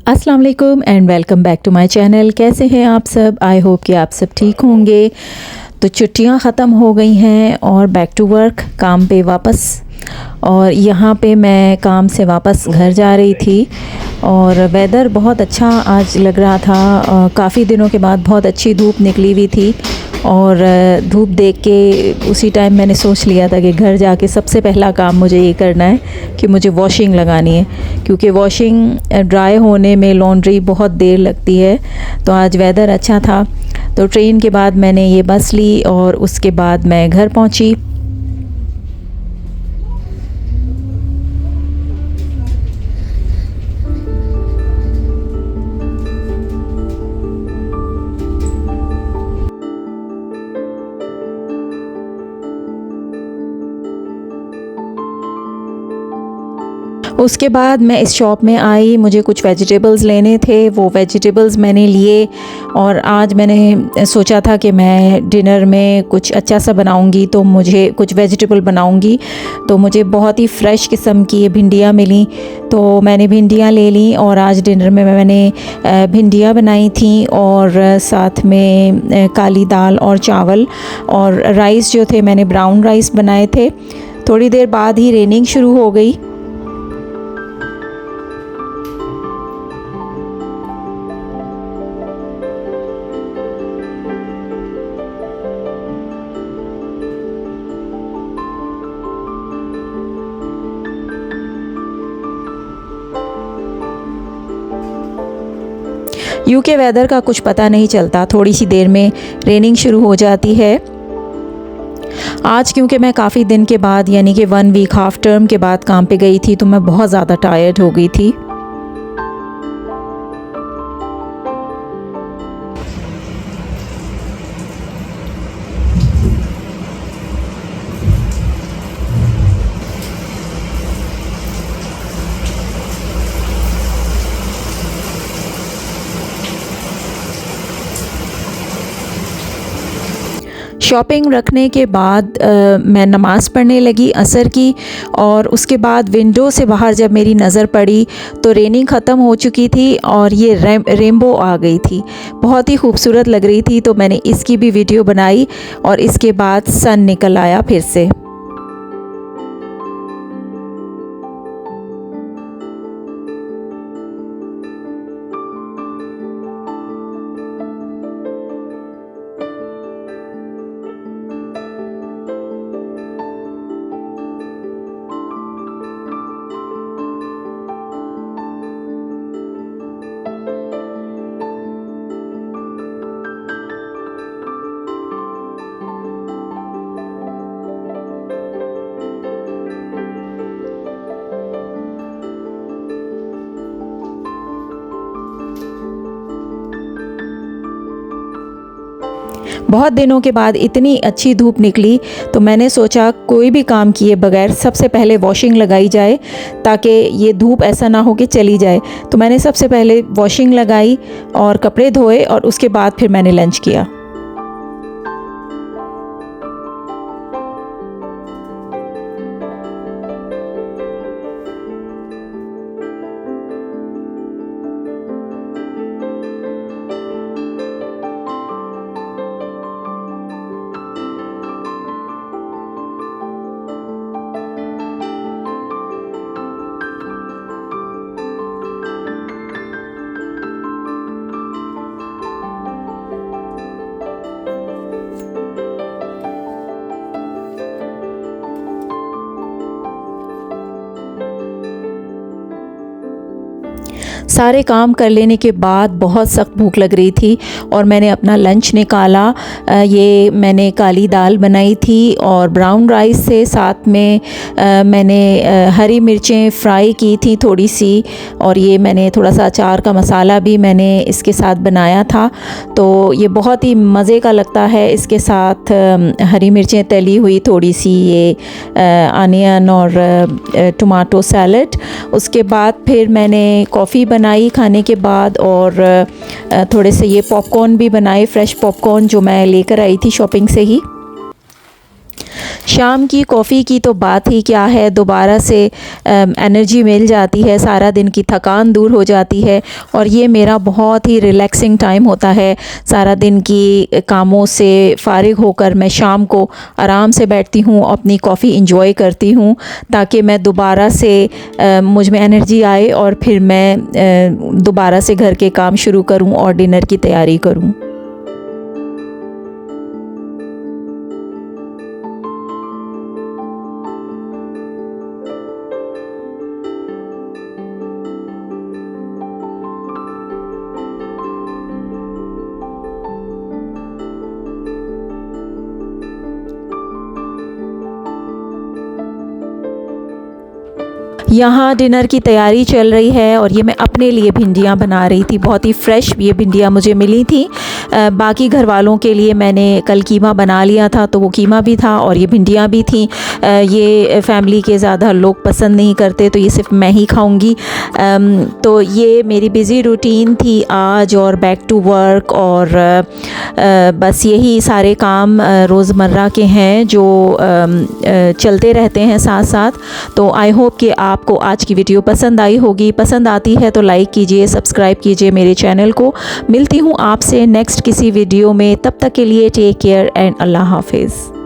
अस्सलाम वालेकुम and welcome back to my channel. कैसे हैं आप सब? आई होप कि आप सब ठीक होंगे। तो छुट्टियां ख़त्म हो गई हैं और बैक टू वर्क, काम पे वापस। और यहाँ पे मैं काम से वापस घर जा रही थी और वेदर बहुत अच्छा आज लग रहा था। काफ़ी दिनों के बाद बहुत अच्छी धूप निकली हुई थी और धूप देख के उसी टाइम मैंने सोच लिया था कि घर जाके सबसे पहला काम मुझे ये करना है कि मुझे वॉशिंग लगानी है, क्योंकि वॉशिंग ड्राई होने में लॉन्ड्री बहुत देर लगती है। तो आज वेदर अच्छा था तो ट्रेन के बाद मैंने ये बस ली और उसके बाद मैं घर पहुंची। उसके बाद मैं इस शॉप में आई, मुझे कुछ वेजिटेबल्स लेने थे, वो वेजिटेबल्स मैंने लिए। और आज मैंने सोचा था कि मैं डिनर में कुछ अच्छा सा बनाऊंगी, तो मुझे कुछ वेजिटेबल बनाऊंगी। तो मुझे बहुत ही फ़्रेश किस्म की भिंडियाँ मिली, तो मैंने भिंडियाँ ले ली और आज डिनर में मैंने भिंडियाँ बनाई थी और साथ में काली दाल और चावल और राइस जो थे मैंने ब्राउन राइस बनाए थे। थोड़ी देर बाद ही रेनिंग शुरू हो गई। यूके वेदर का कुछ पता नहीं चलता, थोड़ी सी देर में रेनिंग शुरू हो जाती है। आज क्योंकि मैं काफ़ी दिन के बाद यानी कि 1 वीक हाफ टर्म के बाद काम पे गई थी, तो मैं बहुत ज़्यादा टायर्ड हो गई थी। शॉपिंग रखने के बाद मैं नमाज़ पढ़ने लगी असर की, और उसके बाद विंडो से बाहर जब मेरी नज़र पड़ी तो रेनिंग ख़त्म हो चुकी थी और ये रेनबो आ गई थी। बहुत ही खूबसूरत लग रही थी, तो मैंने इसकी भी वीडियो बनाई और इसके बाद सन निकल आया फिर से। बहुत दिनों के बाद इतनी अच्छी धूप निकली, तो मैंने सोचा कोई भी काम किए बगैर सबसे पहले वॉशिंग लगाई जाए, ताकि ये धूप ऐसा ना हो कि चली जाए। तो मैंने सबसे पहले वॉशिंग लगाई और कपड़े धोए और उसके बाद फिर मैंने लंच किया। सारे काम कर लेने के बाद बहुत सख्त भूख लग रही थी और मैंने अपना लंच निकाला। ये मैंने काली दाल बनाई थी और ब्राउन राइस से, साथ में मैंने हरी मिर्चें फ्राई की थी थोड़ी सी, और ये मैंने थोड़ा सा अचार का मसाला भी मैंने इसके साथ बनाया था। तो ये बहुत ही मज़े का लगता है। इसके साथ हरी मिर्चें तली हुई, थोड़ी सी ये अनियन और टमाटो सैलड। उसके बाद फिर मैंने कॉफ़ी बनाई खाने के बाद और थोड़े से ये पॉपकॉर्न भी बनाए, फ्रेश पॉपकॉर्न जो मैं लेकर आई थी शॉपिंग से ही। शाम की कॉफ़ी की तो बात ही क्या है, दोबारा से एनर्जी मिल जाती है, सारा दिन की थकान दूर हो जाती है और ये मेरा बहुत ही रिलैक्सिंग टाइम होता है। सारा दिन की कामों से फ़ारिग होकर मैं शाम को आराम से बैठती हूँ, अपनी कॉफ़ी इंजॉय करती हूँ ताकि मैं दोबारा से मुझ में एनर्जी आए और फिर मैं दोबारा से घर के काम शुरू करूँ और डिनर की तैयारी करूँ। यहाँ डिनर की तैयारी चल रही है और ये मैं अपने लिए भिंडियाँ बना रही थी। बहुत ही फ़्रेश ये भिंडियाँ मुझे मिली थी। बाकी घर वालों के लिए मैंने कल कीमा बना लिया था, तो वो कीमा भी था और ये भिंडियाँ भी थी। ये फैमिली के ज़्यादा लोग पसंद नहीं करते, तो ये सिर्फ मैं ही खाऊंगी। तो ये मेरी बिज़ी रूटीन थी आज और बैक टू वर्क और बस यही सारे काम रोज़मर्रा के हैं जो चलते रहते हैं साथ साथ। तो आई होप कि आपको आज की वीडियो पसंद आई होगी। पसंद आती है तो लाइक कीजिए, सब्सक्राइब कीजिए मेरे चैनल को। मिलती हूँ आपसे नेक्स्ट किसी वीडियो में, तब तक के लिए टेक केयर एंड अल्लाह हाफिज़।